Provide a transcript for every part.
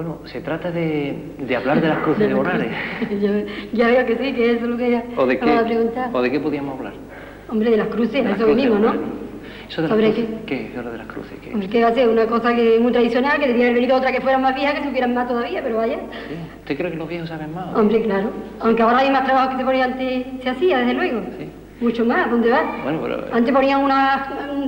Bueno, se trata de hablar de las cruces de Bonares. Ya veo que sí, que eso es lo que vamos a preguntar. ¿O de qué podíamos hablar? Hombre, de las cruces, eso venimos, ¿no? ¿Eso de las ¿Sobre cruces? ¿Qué es lo de las cruces? ¿Qué? Hombre, que va a ser una cosa que muy tradicional, que tenía que haber venido otra que fuera más vieja, que supieran más todavía, pero vaya. ¿Sí? ¿Usted cree que los viejos saben más? Hombre, claro. Aunque ahora hay más trabajo que se ponía antes, se hacía, desde luego. Sí. Mucho más, ¿dónde va? Bueno, pero... Antes ponían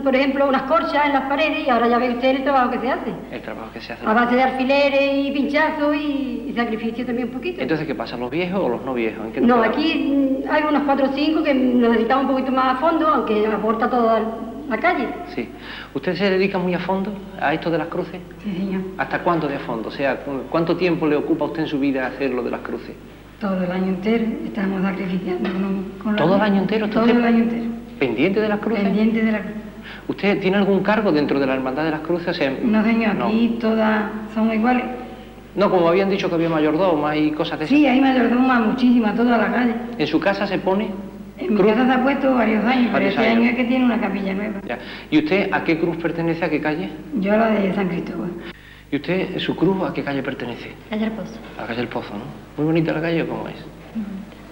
por ejemplo, unas corchas en las paredes y ahora ya ve usted el trabajo que se hace. El trabajo que se hace. A base de alfileres y pinchazos y sacrificio también un poquito. Entonces, ¿qué pasa? ¿Los viejos o los no viejos? ¿En qué No, aquí hay unos 4 o 5 que necesitamos un poquito más a fondo, aunque aporta toda la calle. Sí. ¿Usted se dedica muy a fondo a esto de las cruces? Sí, señor. ¿Hasta cuánto de a fondo? O sea, ¿cuánto tiempo le ocupa a usted en su vida hacer lo de las cruces? Todo el año entero estamos sacrificando con ¿Todo el año entero? Todo el año entero. ¿Pendiente de las cruces? Pendiente de la cruz. ¿Usted tiene algún cargo dentro de la Hermandad de las Cruces? O sea, No, señor, no. aquí todas son iguales. No, como habían dicho que había mayordomas y cosas de esas. Sí, hay mayordomas muchísimas, toda la calle. ¿En su casa se pone En cruz? mi casa se ha puesto varios años, pero Varios este años. año es que tiene una capilla nueva. Ya. ¿Y usted a qué cruz pertenece? ¿A qué calle? Yo a la de San Cristóbal. ¿Y usted, su cruz, a qué calle pertenece? Calle El Pozo. A la calle El Pozo, ¿no? Muy bonita la calle, ¿o cómo es?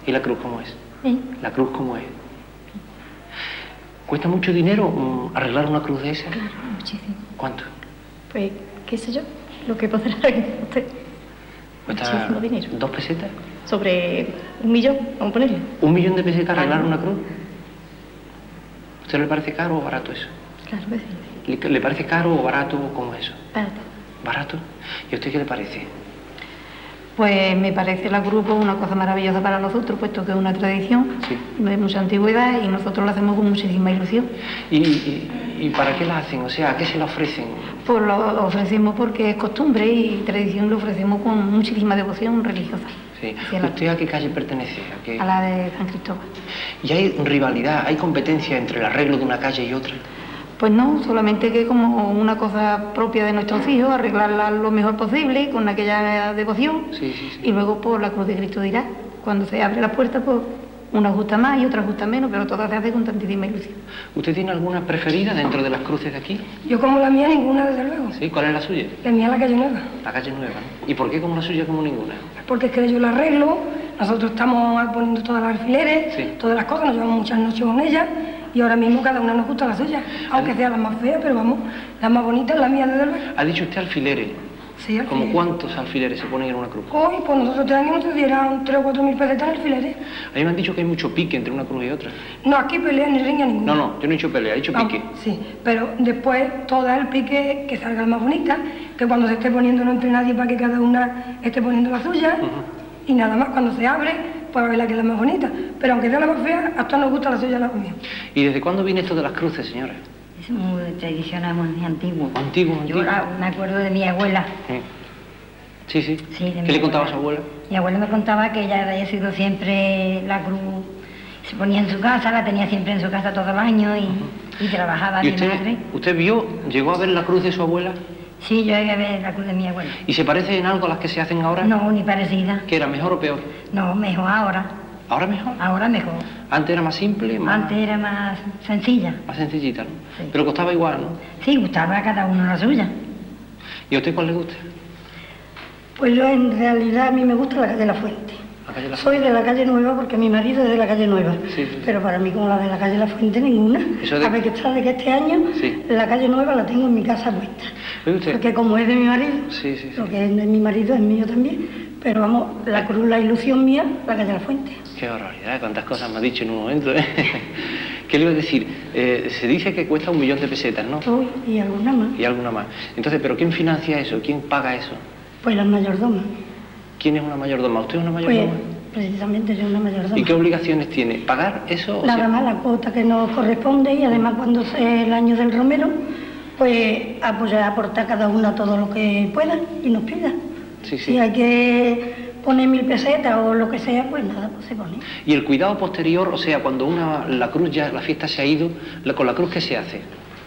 ¿Y la cruz cómo es? Sí. ¿La cruz cómo es? ¿Cuesta mucho dinero arreglar una cruz de esa? Claro, muchísimo. ¿Cuánto? Pues, qué sé yo, lo que podrá arreglar usted. ¿Cuesta Muchísimo dinero. 2 pesetas? Sobre 1 millón, vamos a ponerle. ¿1 millón de pesetas arreglar una cruz? ¿A usted le parece caro o barato eso? Claro que sí. ¿Le parece caro o barato o cómo es eso? Barato. ¿Barato? ¿Y a usted qué le parece? Pues me parece la cruz una cosa maravillosa para nosotros, puesto que es una tradición Sí. de mucha antigüedad y nosotros la hacemos con muchísima ilusión. ¿Y para qué la hacen? O sea, ¿a qué se la ofrecen? Pues lo ofrecemos porque es costumbre y tradición, lo ofrecemos con muchísima devoción religiosa. Sí. Hacia la- ¿Usted a qué calle pertenece? ¿A qué? A la de San Cristóbal. ¿Y hay rivalidad, hay competencia entre el arreglo de una calle y otra? Pues no, solamente que como una cosa propia de nuestros hijos, arreglarla lo mejor posible con aquella devoción. Sí, sí, sí. Y luego por la cruz de Cristo dirá, cuando se abre la puerta, pues una gusta más y otra gusta menos, pero todas se hace con tantísima ilusión. ¿Usted tiene alguna preferida dentro de las cruces de aquí? Yo como la mía ninguna, desde luego. ¿Sí? ¿Cuál es la suya? La mía es la calle nueva. La calle Nueva, ¿no? ¿Y por qué como la suya como ninguna? Porque es que yo la arreglo, nosotros estamos poniendo todas las alfileres, Sí. todas las cosas, nos llevamos muchas noches con ellas y ahora mismo cada una nos gusta la suya, aunque sea la más fea, pero vamos, la más bonita es la mía, desde luego. Ha dicho usted alfileres. Sí, ¿Como alfileres. cuántos alfileres se ponen en una cruz? Hoy, pues nosotros este año nos dieran 3 o 4 mil pesetas en alfileres. A mí me han dicho que hay mucho pique entre una cruz y otra. No, aquí pelea ni riña ninguna. No, yo no he dicho pelea, he dicho Vamos, pique. sí, pero después toda el pique que salga la más bonita, que cuando se esté poniendo no entre nadie para que cada una esté poniendo la suya, y nada más, cuando se abre, pues a ver la que es la más bonita. Pero aunque sea la más fea, a todos nos gusta la suya la mía. ¿Y desde cuándo viene esto de las cruces, señora? Es muy tradicional, muy antiguo. Antiguo, Yo antiguo. me acuerdo de mi abuela. Sí, sí. Sí, de mi ¿Qué le contaba a su abuela. abuela? Mi abuela me contaba que ella había sido siempre la cruz, se ponía en su casa, la tenía siempre en su casa todo el año y trabajaba ¿Y mi madre. usted llegó a ver la cruz de su abuela? Sí, yo llegué a ver la cruz de mi abuela. ¿Y se parece en algo a las que se hacen ahora? No, ni parecida. ¿Que era mejor o peor? No, mejor ahora. ¿Ahora mejor? Ahora mejor. Antes era más simple, Antes era más sencilla. más sencillita, ¿no? Sí. Pero costaba igual, ¿no? Sí, gustaba a cada uno la suya. ¿Y a usted cuál le gusta? Pues yo en realidad a mí me gusta la calle La Fuente. La calle La Soy de la calle Nueva porque mi marido es de la calle Nueva. Sí, sí. Pero para mí como la de la calle La Fuente ninguna. Eso de- A ver que está de que este año Sí. la calle Nueva la tengo en mi casa puesta. ¿Ve usted? Porque como es de mi marido, Sí, sí, sí. lo que es de mi marido es mío también. Pero vamos, la cruz, la ilusión mía, la calle La Fuente. Qué barbaridad, cuántas cosas me ha dicho en un momento, ¿eh? ¿Qué le iba a decir? Se dice que cuesta 1 millón de pesetas, ¿no? Uy, y alguna más. Y alguna más. Entonces, ¿pero quién financia eso? ¿Quién paga eso? Pues las mayordomas. ¿Quién es una mayordoma? ¿Usted es una Pues mayordoma? precisamente yo una mayordoma. ¿Y qué obligaciones tiene? ¿Pagar eso? O Nada sea, más la cuota que nos corresponde y además cuando sea el año del Romero, pues apoyar, aportar cada una todo lo que pueda y nos pida. Sí, sí. Si hay que poner 1000 pesetas o lo que sea, pues nada, pues se pone. Y el cuidado posterior, o sea, cuando la cruz ya, la fiesta se ha ido, con la cruz, ¿qué se hace?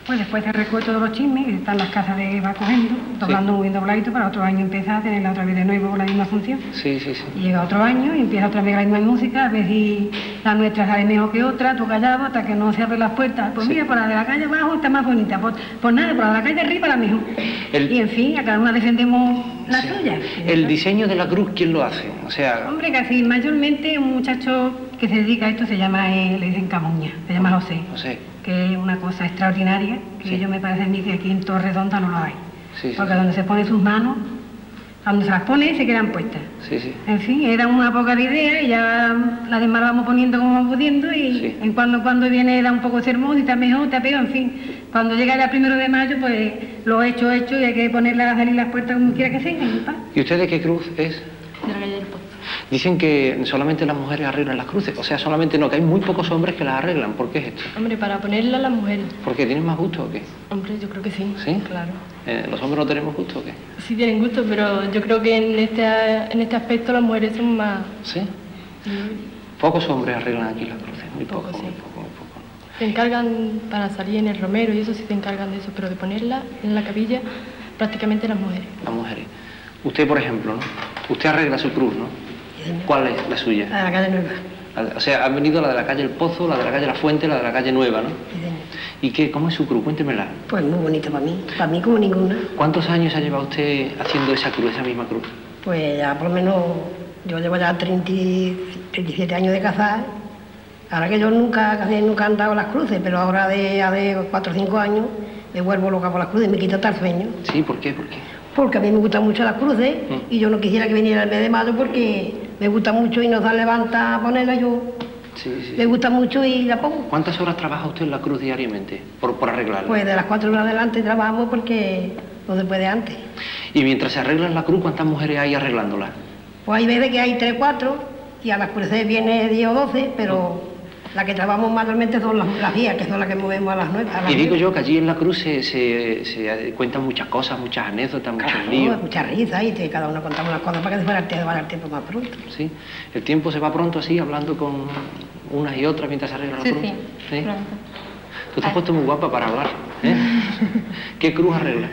Pues después se recoge todos los chismes, que están las casas de va cogiendo, doblando muy bien dobladito, para otro año empieza a tenerla otra vez de nuevo la misma función. Sí, sí, sí. Y llega otro año y empieza otra vez la misma música, a ver si la nuestra sabe mejor que otra, tú callado hasta que no se abren las puertas. Pues Sí. mira, por la de la calle abajo está más bonita, pues nada, por la de la calle arriba la mejor. Y en fin, a cada una defendemos la Sí. suya. El diseño de la cruz, ¿quién lo hace? O sea, Hombre, casi mayormente un muchacho que se dedica a esto se llama, le dicen Camuña, se llama José, no sé. que es una cosa extraordinaria, que Sí. yo me parece a mí que aquí en Torre Redonda no lo hay. Sí, sí, Porque sí. donde se pone sus manos, cuando se las pone se quedan puestas. Sí, sí. En fin, era una poca de idea y ya las demás las vamos poniendo como vamos pudiendo y Sí. en cuando viene da un poco de sermón y está mejor, está peor, en fin. Cuando llega el 1 de mayo, pues lo hecho y hay que ponerle a salir las puertas como quiera que sea. ¿Y usted de qué cruz es? De la calle del Pozo. Dicen que solamente las mujeres arreglan las cruces. O sea, solamente no, que hay muy pocos hombres que las arreglan. ¿Por qué es esto? Hombre, para ponerla a las mujeres. ¿Por qué? ¿Tienen más gusto o qué? Hombre, yo creo que sí. ¿Sí? Claro. ¿Los hombres no tenemos gusto o qué? Sí tienen gusto, pero yo creo que en este aspecto las mujeres son más... ¿Sí? Pocos hombres arreglan aquí las cruces. Muy Poco, pocos, sí. muy poco, muy poco. Se encargan para salir en el romero y eso sí se encargan de eso, pero de ponerla en la capilla prácticamente las mujeres. Las mujeres. Usted, por ejemplo, ¿no? Usted arregla su cruz, ¿no? ¿Cuál es la suya? A la calle Nueva. O sea, han venido la de la calle El Pozo, la de la calle La Fuente, la de la calle Nueva, ¿no? ¿Y qué? ¿Cómo es su cruz? Cuéntemela. Pues muy bonita para mí como ninguna. ¿Cuántos años ha llevado usted haciendo esa cruz, esa misma cruz? Pues ya por lo menos, yo llevo ya 37 años de casar. Ahora que yo casi nunca he andado las cruces, pero ahora de 4 o 5 años me vuelvo loca por las cruces, me quita hasta el sueño. Sí, ¿por qué? ¿Por qué? Porque a mí me gustan mucho las cruces y yo no quisiera que viniera el mes de mayo porque me gusta mucho y nos da levanta a ponerla yo. Sí, sí. Me gusta mucho y la pongo. ¿Cuántas horas trabaja usted en la cruz diariamente por arreglarla? Pues de las 4 horas adelante trabajamos porque no se puede antes. Y mientras se arregla la cruz, ¿cuántas mujeres hay arreglándola? Pues hay veces que hay 3 o 4 y a las cruces viene 10 o 12, pero las que trabajamos mayormente son las vías, que son las que movemos a las 9. Y digo yo que allí en la cruz se cuentan muchas cosas, muchas anécdotas, muchos líos. Mucha risa y cada uno contamos unas cosas para que se vaya el tiempo más pronto. Sí, el tiempo se va pronto así, hablando con unas y otras mientras se arregla la Sí, cruz. sí, pronto. Tú te has puesto muy guapa para hablar, ¿eh? ¿Qué cruz arreglas?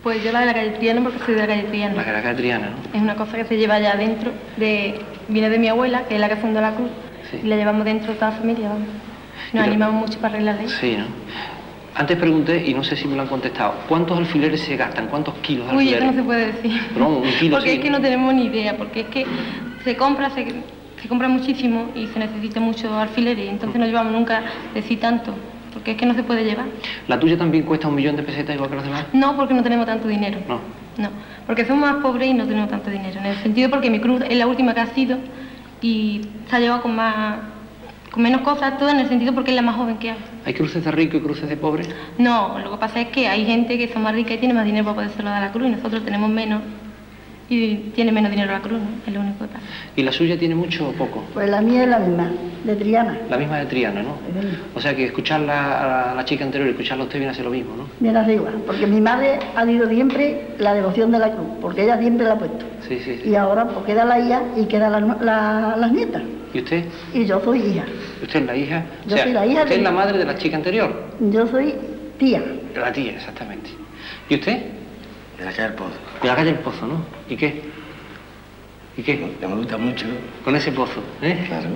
Pues yo la de la calle Triana porque soy de la calle Triana. La calle Triana, ¿no? Es una cosa que se lleva ya dentro, viene de mi abuela, que es la que fundó la cruz, Sí. y la llevamos dentro de toda la familia, vamos. Nos animamos mucho para arreglarla. Sí, ¿no? Antes pregunté, y no sé si me lo han contestado, ¿cuántos alfileres se gastan? ¿Cuántos kilos de Uy, alfileres? eso no se puede decir. Pero vamos, un kilo porque sí, es que ¿no? no tenemos ni idea, porque es que se compra muchísimo y se necesita mucho alfileres, y entonces no llevamos nunca decir tanto, porque es que no se puede llevar. ¿La tuya también cuesta 1 millón de pesetas igual que los demás? No, porque no tenemos tanto dinero. No. No, porque somos más pobres y no tenemos tanto dinero. En el sentido porque mi cruz es la última que ha sido y se ha llevado con menos cosas, todo en el sentido porque es la más joven que hay. ¿Hay cruces de rico y cruces de pobre? No, lo que pasa es que hay gente que son más ricas y tiene más dinero para podérselo dar a la cruz y nosotros tenemos menos y tiene menos dinero la cruz, ¿no? Es lo único que pasa. ¿Y la suya tiene mucho o poco? Pues la mía es la misma, de Triana. La misma de Triana, ¿no? O sea que escucharla a la chica anterior y escucharla a usted viene a ser lo mismo, ¿no? Viene arriba, porque mi madre ha dicho siempre la devoción de la cruz, porque ella siempre la ha puesto. Sí, sí, sí. Y ahora pues queda la hija y queda las nietas. ¿Y usted? Y yo soy hija. ¿Usted es la hija? Yo soy la hija usted de- es la madre de la chica anterior. Yo soy tía. La tía, exactamente. ¿Y usted? De la calle del Pozo. De la calle del Pozo, ¿no? ¿Y qué? ¿Y qué? Que me gusta mucho. Con ese pozo, ¿eh? Claro.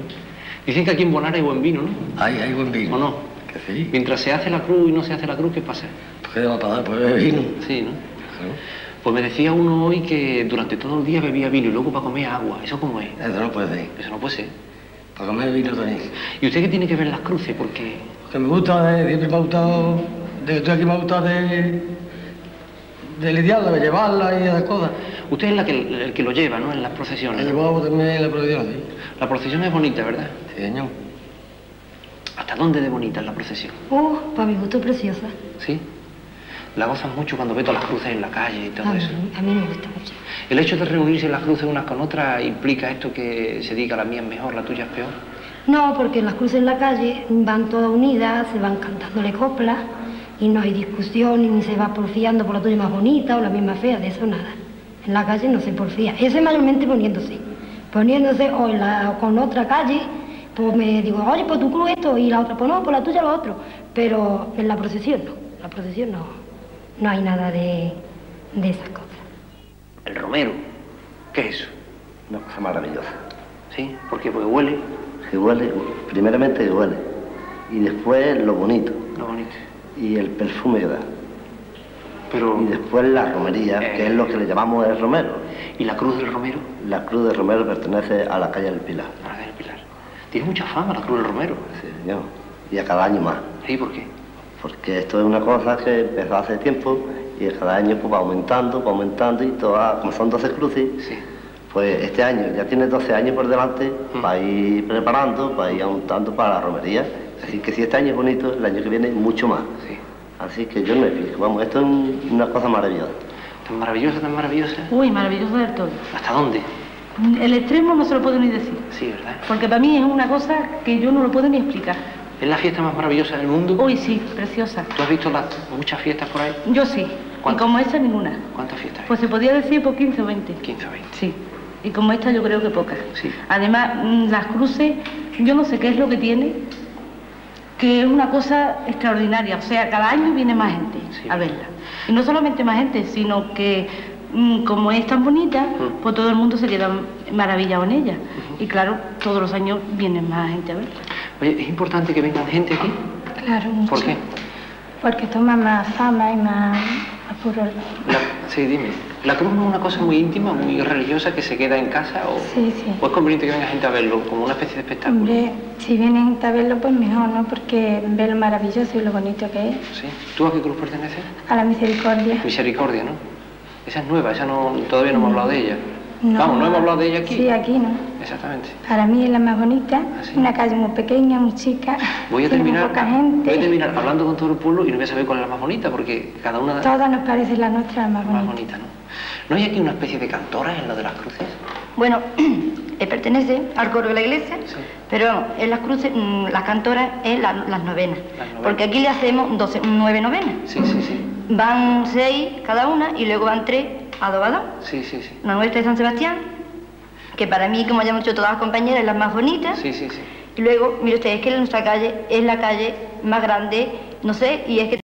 Dicen que aquí en Bonares hay buen vino, ¿no? Hay buen vino. ¿O no? Que sí. Mientras se hace la cruz y no se hace la cruz, ¿qué pasa? ¿Por qué no para dar por beber vino? Sí, ¿no? Claro. Pues me decía uno hoy que durante todo el día bebía vino y luego para comer agua. ¿Eso cómo es? Eso no puede ser. Eso no puede ser. Para comer vino también. ¿Y usted qué tiene que ver las cruces? Porque... Porque me gusta, siempre me ha gustado, desde que estoy aquí me ha gustado de lidiarla, de llevarla y esas cosas. Usted es el que lo lleva, ¿no? En las He procesiones. ¿no? llevado también en la procesión, sí. La procesión es bonita, ¿verdad? Sí, señor. ¿Hasta dónde de bonita es la procesión? Para mi gusto preciosa. ¿Sí? La gozan mucho cuando ve todas las cruces en la calle y todo eso. A mí me gusta mucho. ¿El hecho de reunirse las cruces unas con otras implica esto que se diga la mía es mejor, la tuya es peor? No, porque las cruces en la calle van todas unidas, se van cantándole coplas y no hay discusión ni se va porfiando por la tuya más bonita o la misma fea, de eso nada. En la calle no se porfía, ese mayormente poniéndose o con otra calle, pues me digo, oye, pues tu cruz esto y la otra, pues no, pues la tuya lo otro, pero en la procesión no hay nada de esas cosas. El romero, ¿qué es eso? Una cosa maravillosa. ¿Sí? ¿Por qué? Porque huele. Que huele, primeramente que huele, y después lo bonito Lo bonito. y el perfume que da. y después la romería, que es lo que le llamamos el romero. ¿Y la cruz del Romero? La cruz del Romero pertenece a la calle del Pilar. A la calle del Pilar. Tiene mucha fama la cruz del Romero. Sí, señor. Y a cada año más. ¿Y por qué? Porque esto es una cosa que empezó hace tiempo y cada año pues, va aumentando y todas, como son 12 cruces, Sí. pues este año ya tiene 12 años por delante para ir preparando, para ir aumentando para la romería. Así que si este año es bonito, el año que viene mucho más. Sí. Así que yo no me fijo, vamos, esto es una cosa maravillosa. ¿Tan maravillosa, tan maravillosa? Uy, maravilloso del todo. ¿Hasta dónde? El extremo no se lo puedo ni decir. Sí, ¿verdad? Porque para mí es una cosa que yo no lo puedo ni explicar. ¿Es la fiesta más maravillosa del mundo? Uy, sí, preciosa. ¿Tú has visto muchas fiestas por ahí? Yo sí. ¿Cuántas? Y como esta, ninguna. ¿Cuántas fiestas hay? Pues se podría decir por 15 o 20. 15 o 20. Sí. Y como esta yo creo que pocas. Sí. Además, las cruces, yo no sé qué es lo que tiene, que es una cosa extraordinaria. O sea, cada año viene más gente Sí. a verla. Y no solamente más gente, sino que como es tan bonita, pues todo el mundo se queda maravillado en ella. Y claro, todos los años viene más gente a verla. Oye, ¿es importante que vengan gente aquí? Claro, mucho. ¿Por qué? Porque toma más fama y más puro. Sí, dime. ¿La cruz no es una cosa muy íntima, muy religiosa que se queda en casa? Sí, sí. ¿O es conveniente que venga gente a verlo como una especie de espectáculo? Hombre, si viene gente a verlo, pues mejor, ¿no? Porque ve lo maravilloso y lo bonito que es. ¿Sí? ¿Tú a qué cruz perteneces? A la misericordia. Misericordia, ¿no? Esa es nueva, esa no, todavía no hemos hablado de ella. No. Vamos, no hemos hablado de ella aquí. Sí, aquí no. Exactamente. Para mí es la más bonita. ¿Ah, sí? Una calle muy pequeña, muy chica. Voy a tiene muy terminar, poca gente. voy a terminar hablando con todo el pueblo y no voy a saber cuál es la más bonita, porque cada una de Todas nos parece la nuestra la más más bonita. bonita, ¿no? ¿No hay aquí una especie de cantora en lo de las cruces? Bueno, pertenece al coro de la iglesia, Sí. pero en las cruces, las cantoras es las novenas. Las novenas. Porque aquí le hacemos 9 novenas. Sí, sí, sí. Van 6 cada una y luego van 3 a dos. Sí, sí, sí. La nuestra de San Sebastián, que para mí, como ya hemos dicho todas las compañeras, es la más bonita. Sí, sí, sí. Y luego, mire usted, es que nuestra calle es la calle más grande, no sé, y es que